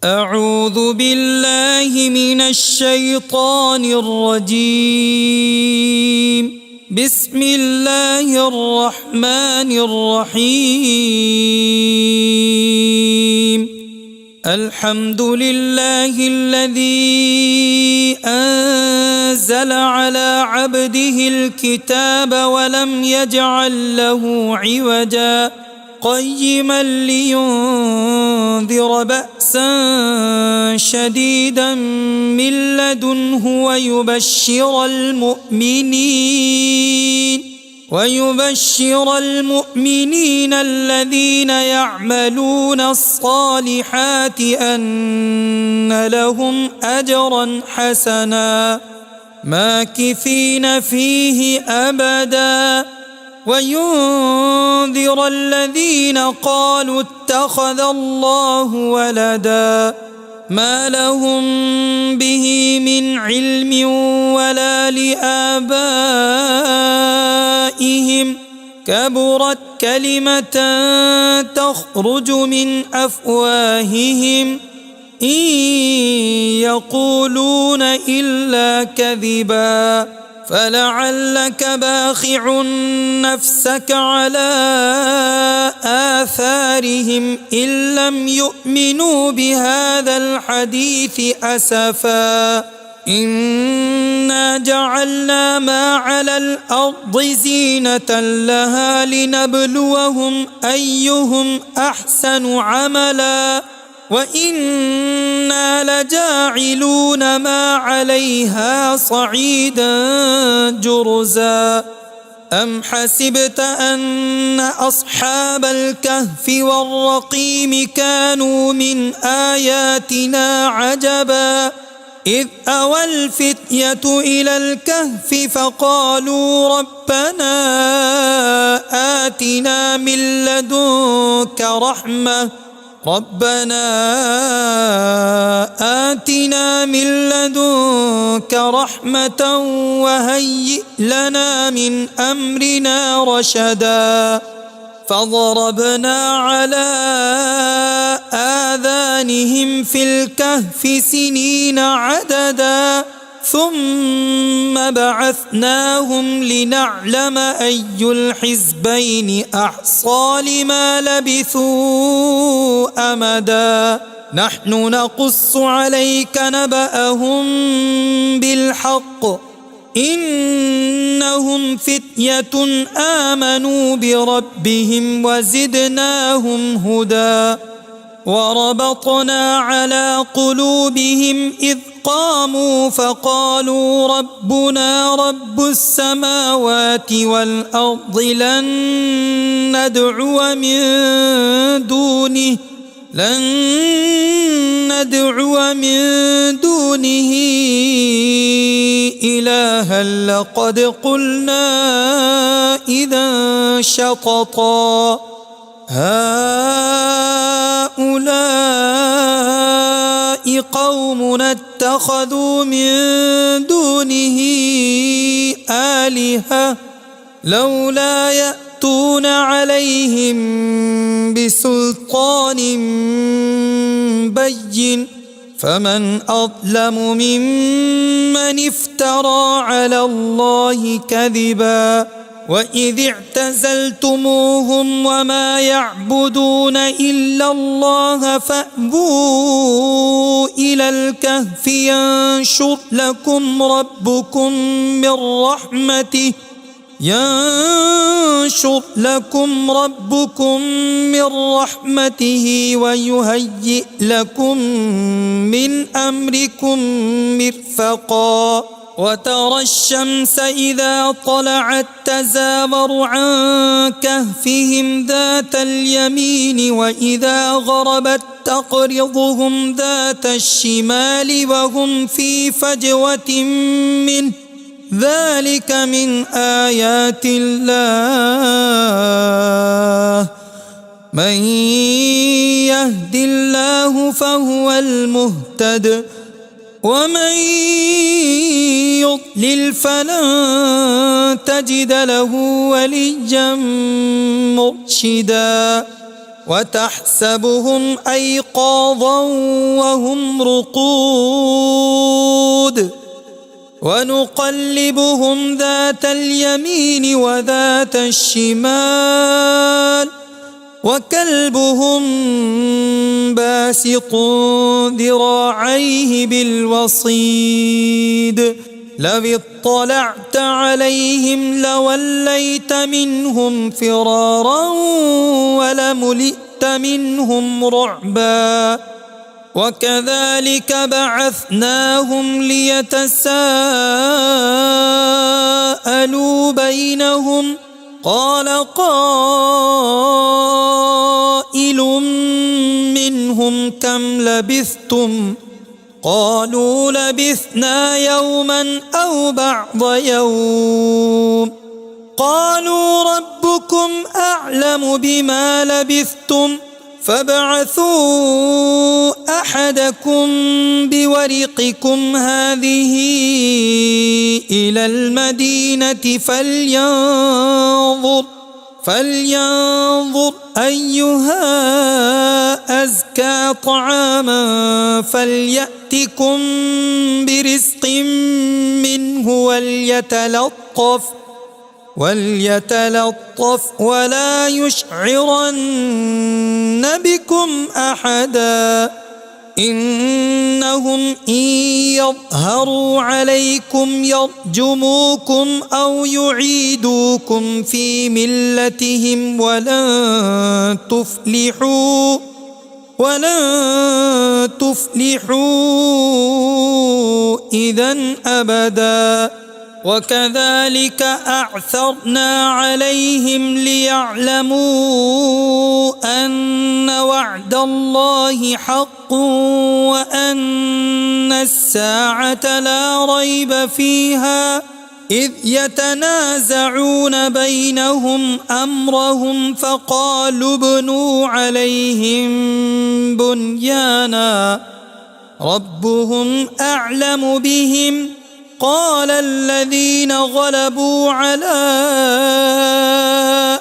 أعوذ بالله من الشيطان الرجيم. بسم الله الرحمن الرحيم. الحمد لله الذي أنزل على عبده الكتاب ولم يجعل له عوجا قيما لينذر بأسا شديدا من لدنه ويبشر المؤمنين الذين يعملون الصالحات أن لهم أجرا حسنا ماكثين فيه أبدا وينذر الذين قالوا اتخذ الله ولدا ما لهم به من علم ولا لآبائهم كبرت كلمة تخرج من أفواههم إن يقولون إلا كذبا فلعلك باخع نفسك على آثارهم إن لم يؤمنوا بهذا الحديث أسفا إنا جعلنا ما على الأرض زينة لها لنبلوهم أيهم أحسن عملا وإنا لجاعلون ما عليها صعيدا جرزا أم حسبت أن أصحاب الكهف والرقيم كانوا من آياتنا عجبا إذ أوى الفتية إلى الكهف فقالوا ربنا آتنا من لدنك رحمة وهيئ لنا من أمرنا رشدا فضربنا على آذانهم في الكهف سنين عددا ثم بعثناهم لنعلم أي الحزبين أحصى لما لبثوا أمدا نحن نقص عليك نبأهم بالحق إنهم فتية آمنوا بربهم وزدناهم هدى وربطنا على قلوبهم إذ قاموا فقالوا ربنا رب السماوات والأرض لن ندعو من دونه إلها لقد قلنا إذا شططا هؤلاء قومنا اتخذوا من دونه آلهة لولا يأتون عليهم بسلطان بين فمن أظلم ممن افترى على الله كذبا وإذ اعتزلتموهم وما يعبدون إلا الله فأووا إلى الكهف ينشر لكم ربكم من رحمته ويهيئ لكم من أمركم مرفقا وترى الشمس إذا طلعت تزاور عن كهفهم ذات اليمين وإذا غربت تقرضهم ذات الشمال وهم في فجوة منه ذلك من آيات الله من يهد الله فهو المهتد ومن يضلل فلن تجد له وليا مرشدا وتحسبهم أيقاظا وهم رقود ونقلبهم ذات اليمين وذات الشمال وكلبهم باسط ذراعيه بالوصيد لو اطلعت عليهم لوليت منهم فرارا ولملئت منهم رعبا وكذلك بعثناهم ليتساءلوا بينهم قال قائل منهم كم لبثتم قالوا لبثنا يوما أو بعض يوم قالوا ربكم أعلم بما لبثتم فابعثوا أحدكم بورقكم هذه إلى المدينة فلينظر أيها أزكى طعاما فليأتكم برزق منه وليتلطف ولا يشعرن بكم أحدا إنهم إن يظهروا عليكم يرجموكم أو يعيدوكم في ملتهم ولن تفلحوا إذن أبدا وكذلك أعثرنا عليهم ليعلموا أن وعد الله حق وأن الساعة لا ريب فيها إذ يتنازعون بينهم أمرهم فقالوا ابنوا عليهم بنيانا ربهم أعلم بهم قال الذين غلبوا على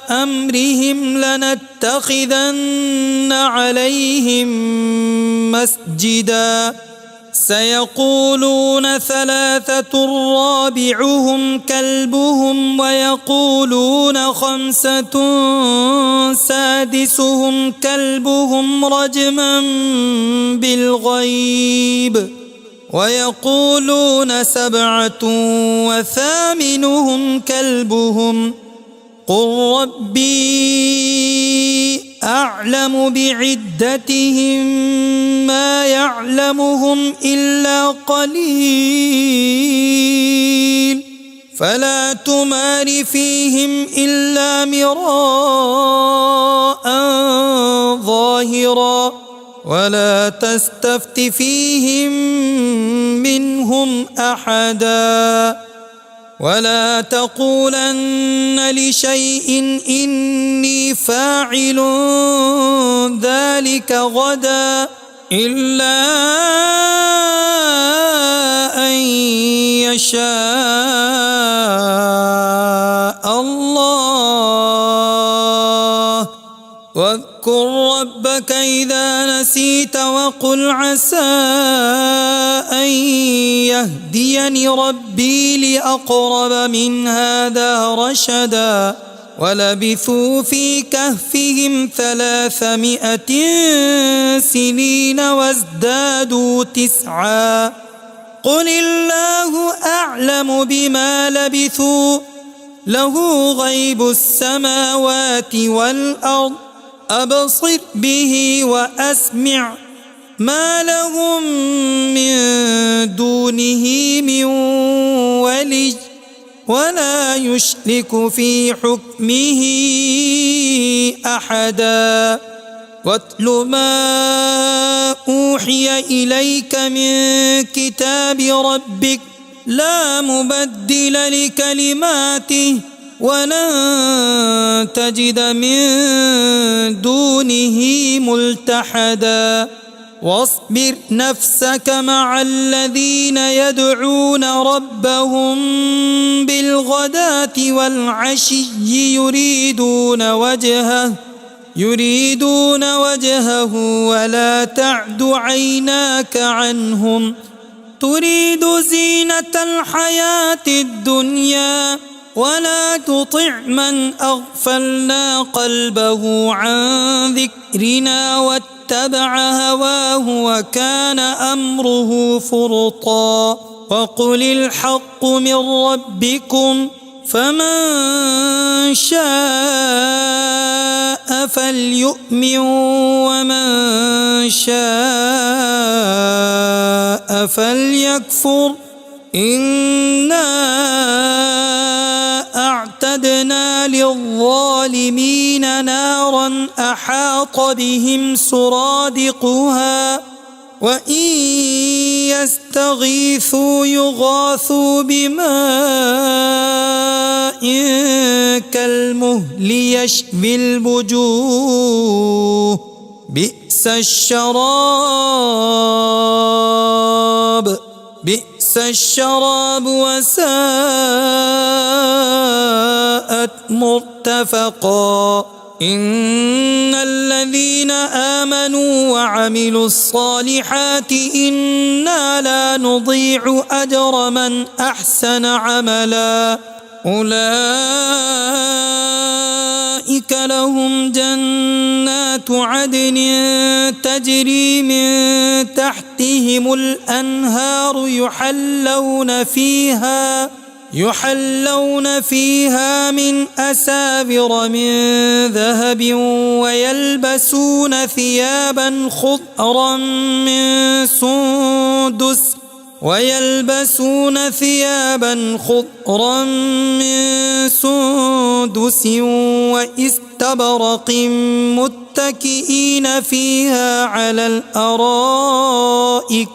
أمرهم لنتخذن عليهم مسجدا سيقولون ثلاثة رابعهم كلبهم ويقولون خمسة سادسهم كلبهم رجما بالغيب ويقولون سبعة وثامنهم كلبهم قل ربي أعلم بعدتهم ما يعلمهم إلا قليل فلا تمار فيهم إلا مراء ظاهرا ولا تستفت فيهم منهم أحدا ولا تقولن لشيء إني فاعل ذلك غدا إلا أن يشاء الله واذكر ربك إذا نسيت وقل عسى أن يهديني ربي لأقرب من هذا رشدا ولبثوا في كهفهم 300 سنين وازدادوا 9 قل الله أعلم بما لبثوا له غيب السماوات والأرض أبصر به وأسمع ما لهم من دونه من ولي ولا يشرك في حكمه أحدا واتل ما أوحي إليك من كتاب ربك لا مبدل لكلماته ولن تجد من دونه ملتحدا واصبر نفسك مع الذين يدعون ربهم بالغداة والعشي يريدون وجهه ولا تعد عيناك عنهم تريد زينة الحياة الدنيا ولا تطع من أغفلنا قلبه عن ذكرنا واتبع هواه وكان أمره فرطا وقل الحق من ربكم فمن شاء فليؤمن ومن شاء فليكفر إنا أعتدنا للظالمين نارا أحاط بهم سرادقها وإن يستغيثوا يغاثوا بماء كالمهل يشوي الوجوه بئس الشراب وساءت مرتفقا إن الذين آمنوا وعملوا الصالحات إنا لا نضيع أجر من أحسن عملا أولئك لهم جنات عدن تجري من تحتهم الأنهار يحلون فيها من أساور من ذهب ويلبسون ثيابا خضرا من سندس وإستبرق متكئين فيها على الأرائك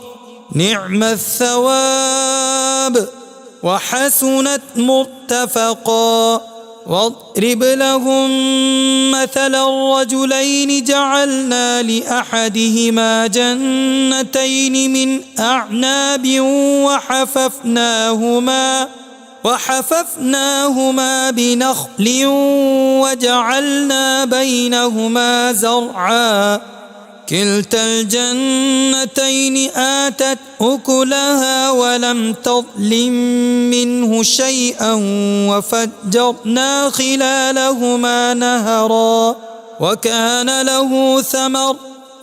نعم الثواب وحسنت مرتفقا واضرب لهم مثل الرجلين جعلنا لأحدهما جنتين من أعناب وحففناهما بنخل وجعلنا بينهما زرعا كلتا الجنتين آتت أكلها ولم تظلم منه شيئا وفجرنا خلالهما نهرا وكان له ثمر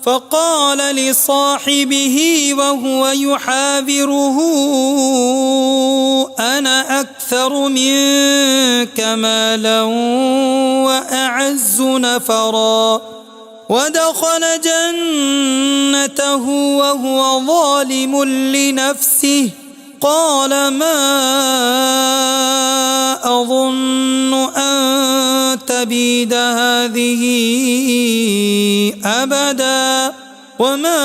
فقال لصاحبه وهو يحاوره أنا أكثر منك مالا وأعز نفرا ودخل جنته وهو ظالم لنفسه قال ما أظن أن تبيد هذه أبدا وما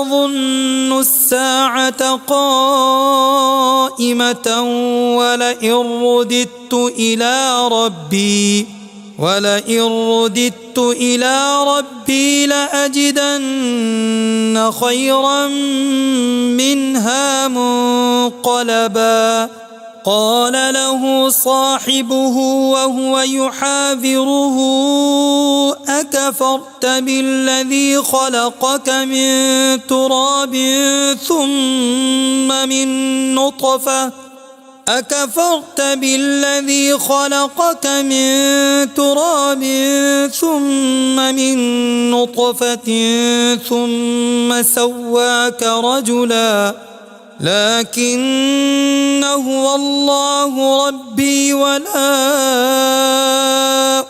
أظن الساعة قائمة ولئن رددت إلى ربي لأجدن خيرا منها منقلبا قال له صاحبه وهو يحاوره أكفرت بالذي خلقك من تراب ثم من نطفة ثم سواك رجلا لكن هو الله ربي ولا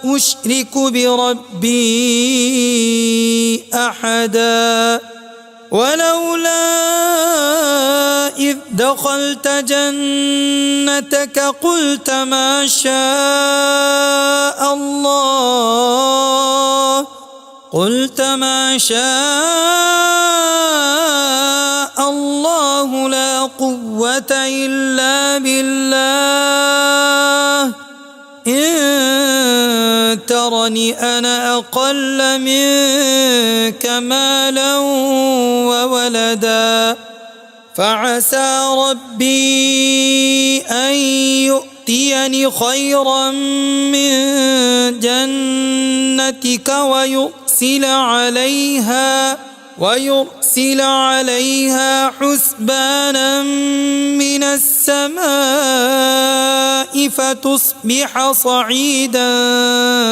أشرك بربي أحدا ولولا إذ دخلت جنتك قلت ما شاء الله لا قوة إلا بالله إن ترني أنا أقل منك مالا وولدا فعسى ربي أن يؤتيني يؤتيني خيرا من جنتك ويرسل عليها حسبانا من السماء فتصبح صعيدا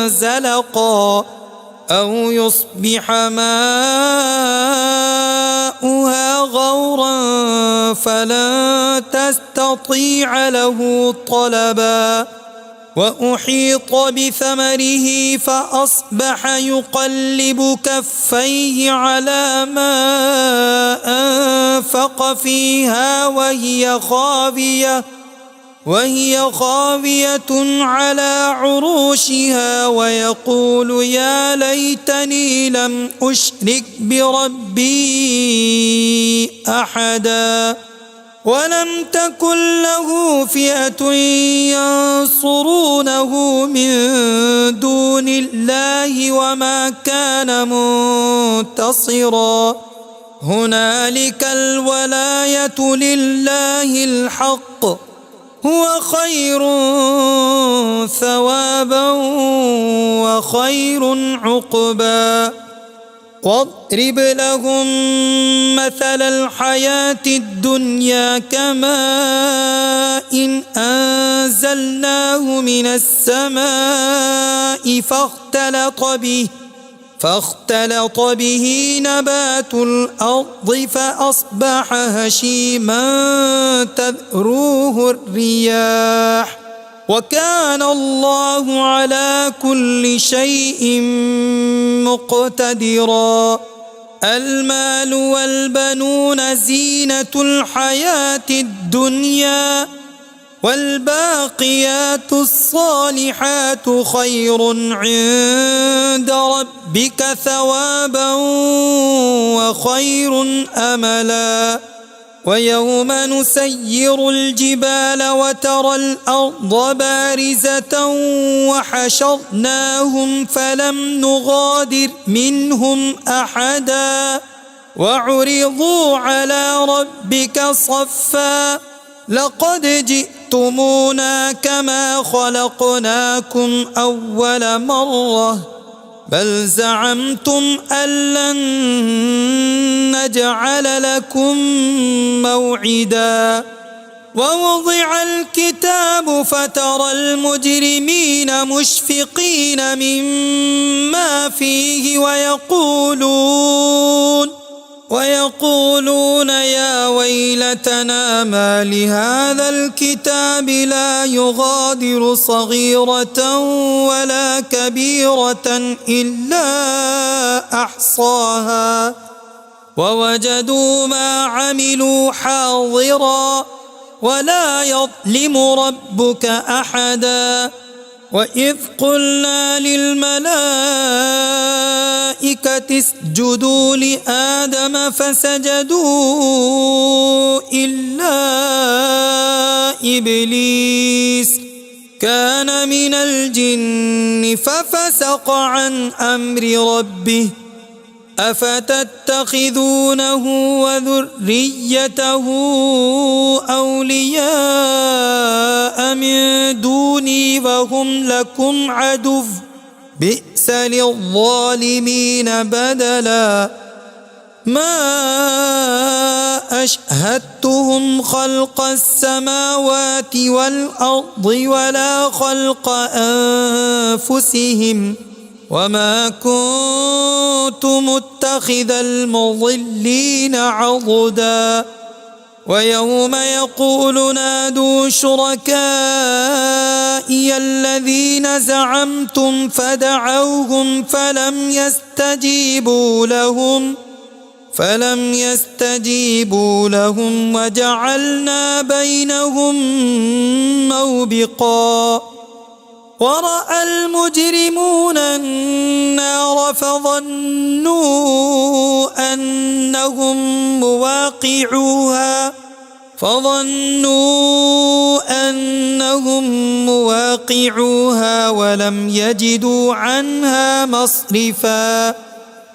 زلقا أو يصبح ماؤها غورا فلن تستطيع له طلبا وأحيط بثمره فأصبح يقلب كفيه على ما أنفق فيها وهي خاوية على عروشها ويقول يا ليتني لم أشرك بربي أحدا ولم تكن له فئة ينصرونه من دون الله وما كان منتصرا هنالك الولاية لله الحق هو خير ثوابا وخير عقبا واضرب لهم مثل الحياة الدنيا كماء أنزلناه من السماء فاختلط به نبات الأرض فأصبح هشيما تذروه الرياح وكان الله على كل شيء مقتدرا المال والبنون زينة الحياة الدنيا والباقيات الصالحات خير عند ربك ثوابا وخير أملا ويوم نسير الجبال وترى الأرض بارزة وحشرناهم فلم نغادر منهم أحدا وعرضوا على ربك صفا لقد جئتمونا كما خلقناكم أول مرة بل زعمتم أن لن نجعل لكم موعدا ووضع الكتاب فترى المجرمين مشفقين مما فيه ويقولون يا ويلتنا ما لهذا الكتاب لا يغادر صغيرة ولا كبيرة إلا أحصاها ووجدوا ما عملوا حاضرا ولا يظلم ربك أحدا وإذ قلنا للملائكة اسجدوا لآدم فسجدوا إلا إبليس كان من الجن ففسق عن أمر ربه أفتتخذونه وذريته أولياء من دوني وهم لكم عدو بئس للظالمين بدلا ما أشهدتهم خلق السماوات والأرض ولا خلق أنفسهم وما كنت متخذ المضلين عضدا ويوم يقول نادوا شركائي الذين زعمتم فدعوهم فلم يستجيبوا لهم وجعلنا بينهم موبقا ورأى المجرمون النار فظنوا أنهم مواقعوها ولم يجدوا عنها مصرفا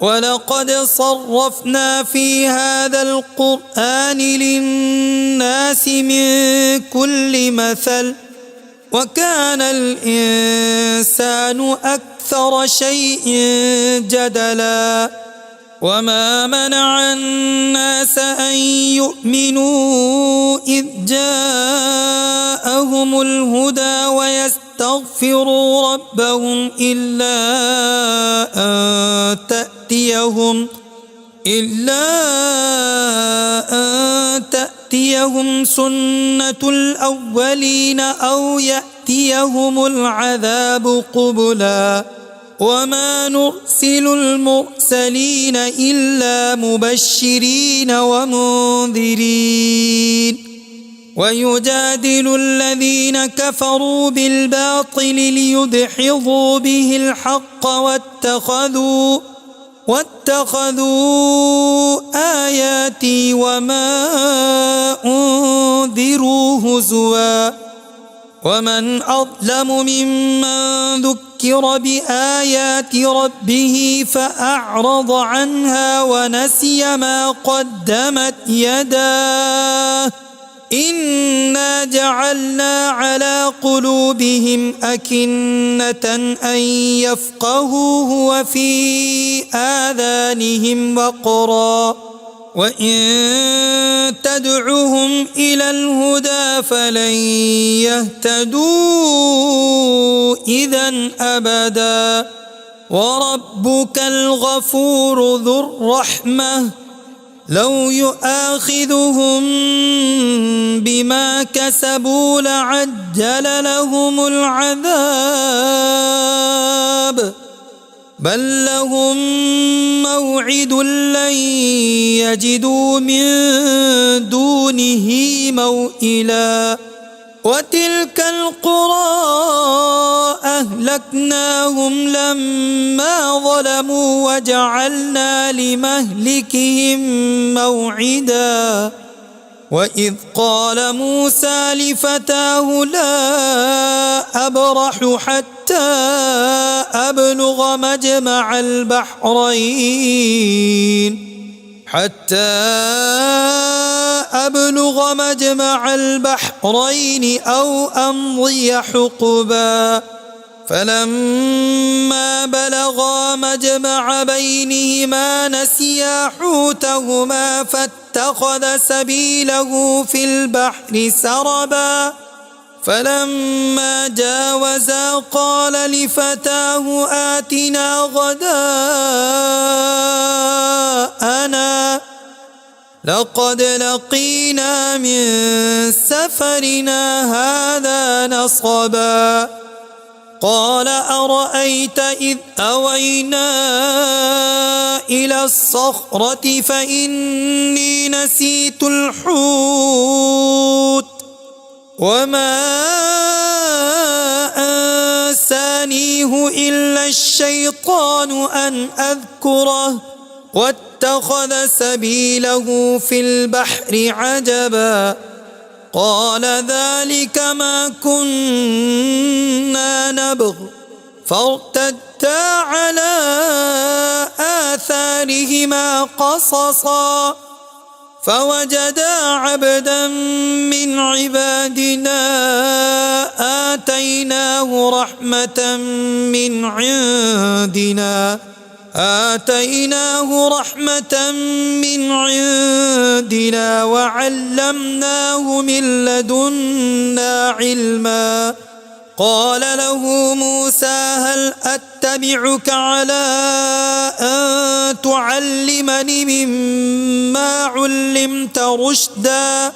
ولقد صرفنا في هذا القرآن للناس من كل مثل وكان الإنسان أكثر شيء جدلا وما منع الناس أن يؤمنوا إذ جاءهم الهدى ويستغفروا ربهم إلا أن تأتيهم سنة الأولين أو يأتيهم العذاب قبلا وما نرسل المرسلين إلا مبشرين ومنذرين ويجادل الذين كفروا بالباطل ليدحضوا به الحق واتخذوا آياتي وما أنذروا هزوا ومن أظلم ممن ذكر بآيات ربه فأعرض عنها ونسي ما قدمت يداه إنا جعلنا على قلوبهم أكنة أن يفقهوه وفي آذانهم وقرا وإن تدعهم إلى الهدى فلن يهتدوا إذا أبدا وربك الغفور ذو الرحمة لو يؤاخذهم بما كسبوا لعجل لهم العذاب بل لهم موعد لن يجدوا من دونه موئلا وتلك القرى أهلكناهم لما ظلموا وجعلنا لمهلكهم موعدا وإذ قال موسى لفتاه لا أبرح حتى أبلغ مجمع البحرين أو أمضي حقبا فلما بلغا مجمع بينهما نسيا حوتهما فاتخذ سبيله في البحر سربا فلما جاوزا قال لفتاه آتنا غداءنا لقد لقينا من سفرنا هذا نصبا قال أرأيت إذ أوينا إلى الصخرة فإني نسيت الحوت وما أنسانيه إلا الشيطان أن أذكره واتخذ سبيله في البحر عجبا قال ذلك ما كنا نبغ فارتدا على آثارهما قصصا فوجدا عبدا من عبادنا آتيناه رحمة من عندنا وعلمناه من لدنا علما قال له موسى هل أتبعك على أن تعلمني مما علمت رشدا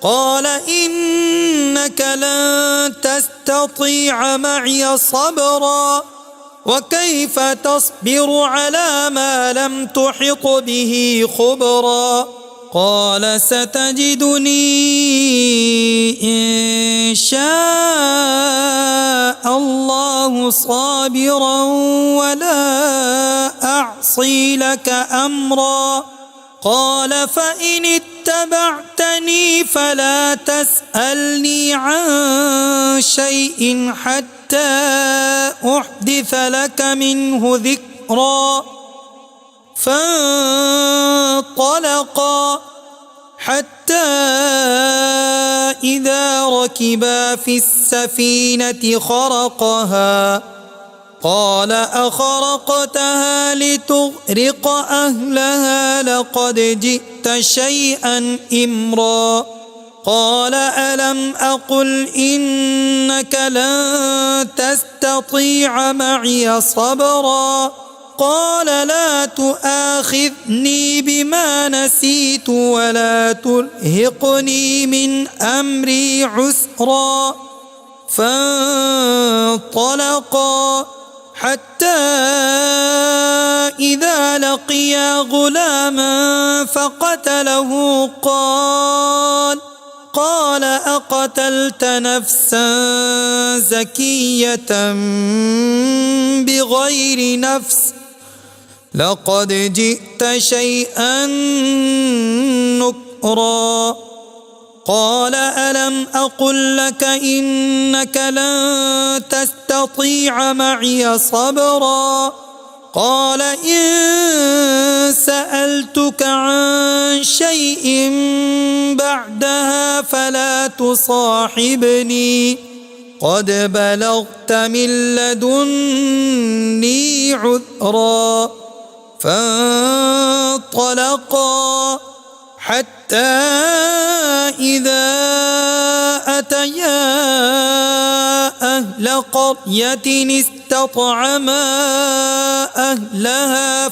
قال إنك لن تستطيع معي صبرا وكيف تصبر على ما لم تحط به خبرا قال ستجدني إن شاء الله صابرا ولا أعصي لك أمرا قال فإن اتبعتني فلا تسألني عن شيء حتى أحدث لك منه ذكرا فانطلقا حتى إذا ركبا في السفينة خرقها قال أخرقتها لتغرق أهلها لقد جئت شيئا إمرا قال ألم أقل إنك لن تستطيع معي صبرا قال لا تؤاخذني بما نسيت ولا ترهقني من أمري عسرا فانطلقا حتى إذا لقيا غلاما فقتله قال أقتلت نفسا زكية بغير نفس لقد جئت شيئا نكرا قال ألم أقل لك إنك لن تستطيع معي صبرا قال إن سألتك عن شيء بعدها فلا تصاحبني قد بلغت من لدني عذرا فانطلقا حتى إذا أتيا أهل قرية استطعما أهلها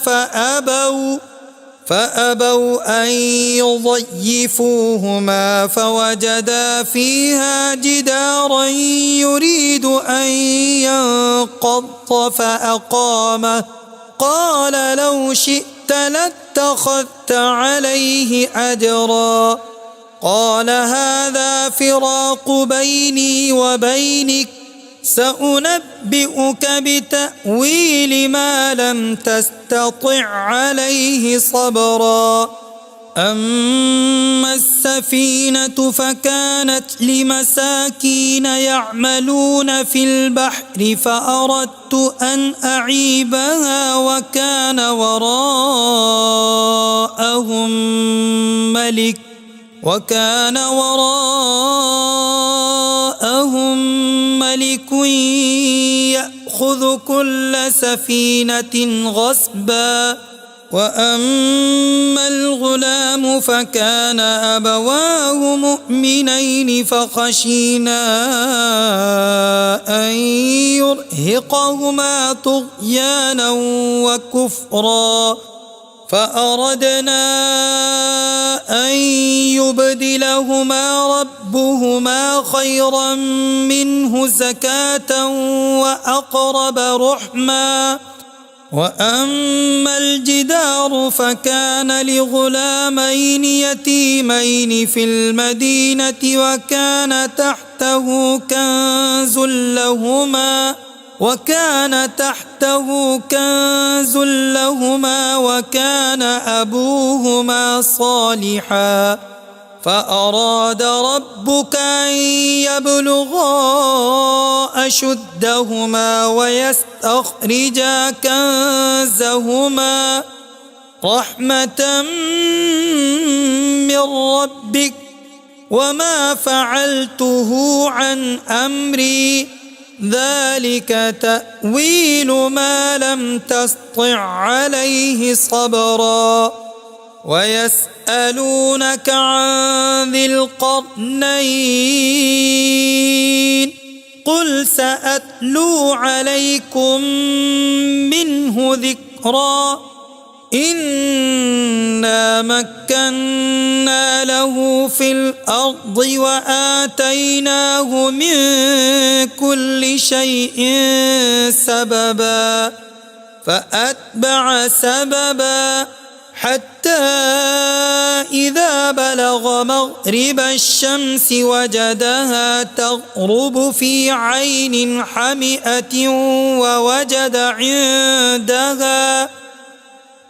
فأبوا أن يضيفوهما فوجدا فيها جدارا يريد أن ينقض فأقامه قال لو شئت لاتخذت عليه أجرا قال هذا فراق بيني وبينك سأنبئك بتأويل ما لم تستطع عليه صبرا أما السفينة فكانت لمساكين يعملون في البحر فأردت أن أعيبها وكان وراءهم ملك يأخذ كل سفينة غصبا وأما الغلام فكان أبواه مؤمنين فخشينا أن يرهقهما طغيانا وكفرا فأردنا أن يبدلهما ربهما خيرا منه زكاة وأقرب رحما وأما الجدار فكان لغلامين يتيمين في المدينة وكان تحته كنز لهما وكان أبوهما صالحا فأراد ربك أن يبلغا أشدهما ويستخرجا كنزهما رحمة من ربك وما فعلته عن أمري ذلك تأويل ما لم تسطع عليه صبرا ويسألونك عن ذي القرنين قل سأتلو عليكم منه ذكرا إنا مكنا له في الأرض وآتيناه من كل شيء سببا فأتبع سببا حتى إذا بلغ مغرب الشمس وجدها تغرب في عين حمئة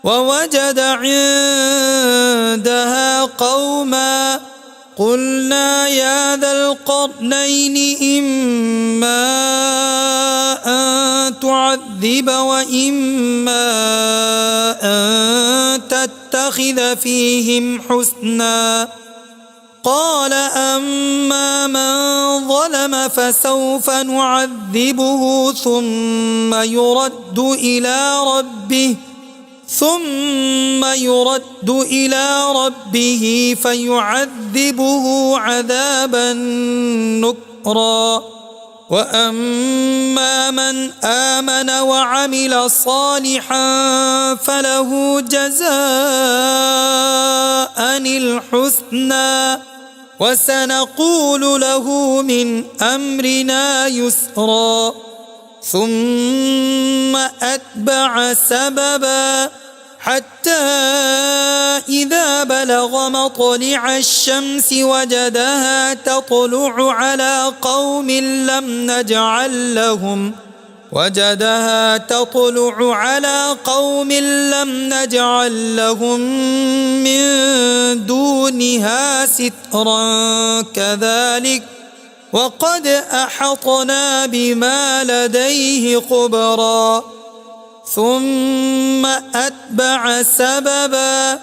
ووجد عندها قوما قلنا يا ذا القرنين إما أن تعذب وإما أن تتخذ فيهم حسنا قال أما من ظلم فسوف نعذبه ثم يرد إلى ربه فيعذبه عذابا نكرا وأما من آمن وعمل صالحا فله جزاء الحسنى وسنقول له من أمرنا يسرا ثم أتبع سببا حتى إذا بلغ مطلع الشمس وجدها تطلع على قوم لم نجعل لهم من دونها سترا كذلك وقد أحطنا بما لديه خبرا ثم أتبع سببا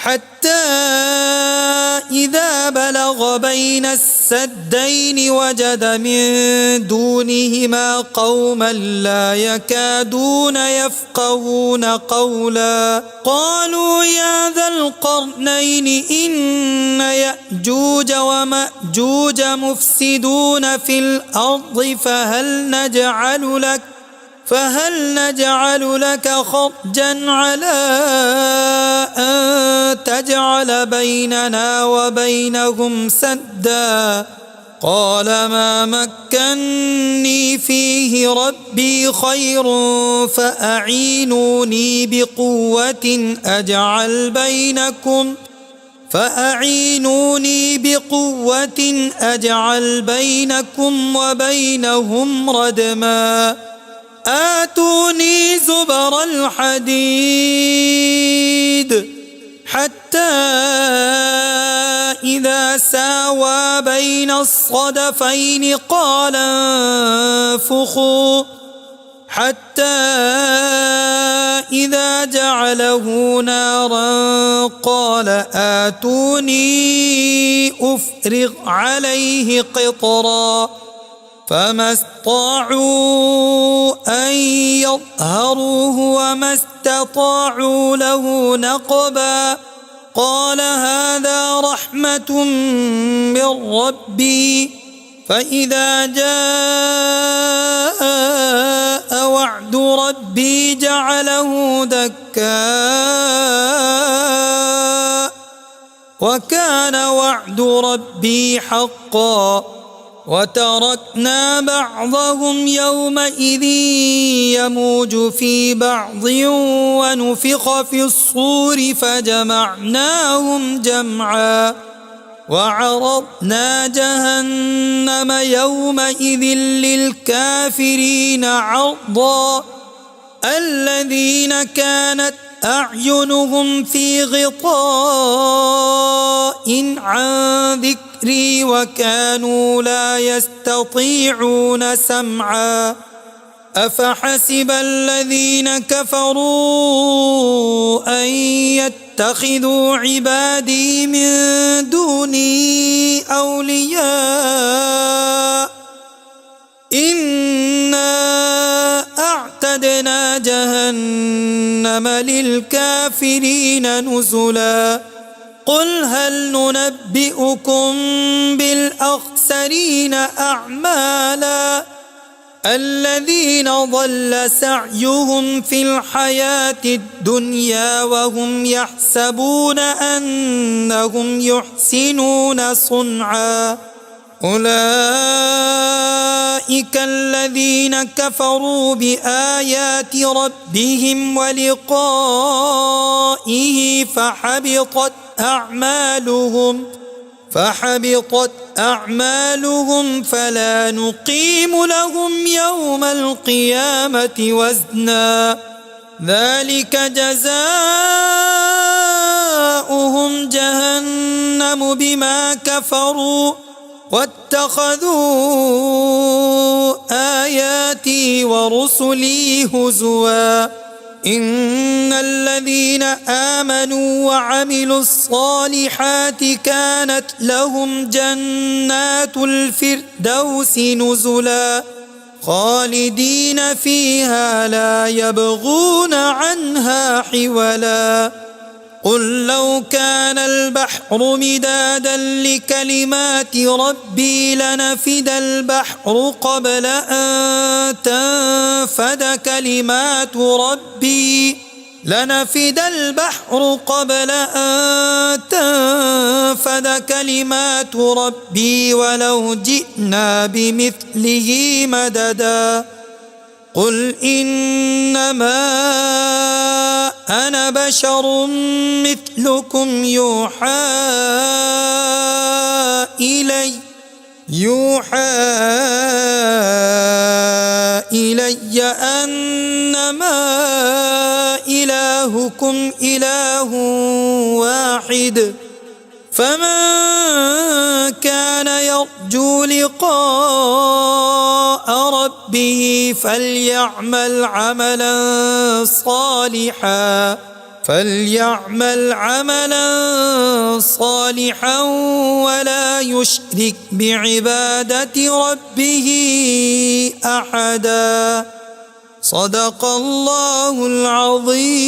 حتى إذا بلغ بين السدين وجد من دونهما قوما لا يكادون يفقهون قولا قالوا يا ذا القرنين إن يأجوج ومأجوج مفسدون في الأرض فهل نجعل لك خرجا على أن تجعل بيننا وبينهم سدا قال ما مكني فيه ربي خير فأعينوني بقوة أجعل بينكم وبينهم ردما آتوني زبر الحديد حتى إذا ساوى بين الصدفين قال انفخوا حتى إذا جعله نارا قال آتوني أفرغ عليه قطرا فما استطاعوا أن يظهروه وما استطاعوا له نقبا قال هذا رحمة من ربي فإذا جاء وعد ربي جعله دكا وكان وعد ربي حقا وتركنا بعضهم يومئذ يموج في بعض ونفخ في الصور فجمعناهم جمعا وعرضنا جهنم يومئذ للكافرين عرضا الذين كانت أعينهم في غطاء عن ذكري وكانوا لا يستطيعون سمعا أفحسب الذين كفروا أن يتخذوا عبادي من دوني أولياء إنا أعتدنا جهنم للكافرين نزلا قل هل ننبئكم بالأخسرين أعمالا الذين ضل سعيهم في الحياة الدنيا وهم يحسبون أنهم يحسنون صنعا أولئك الذين كفروا بآيات ربهم ولقائه فحبطت أعمالهم فلا نقيم لهم يوم القيامة وزنا ذلك جزاؤهم جهنم بما كفروا واتخذوا آياتي ورسلي هزوا إن الذين آمنوا وعملوا الصالحات كانت لهم جنات الفردوس نزلا خالدين فيها لا يبغون عنها حولا قل لو كان البحر مدادا لكلمات ربي لنفد البحر قبل أن تنفد كلمات ربي ولو جئنا بمثله مددا قل إنما أنا بشر مثلكم يوحى إلي أنما إلهكم إله واحد فمن كان يرجو لقاء ربه فليعمل عملا صالحا ولا يشرك بعبادة ربه أحدا صدق الله العظيم.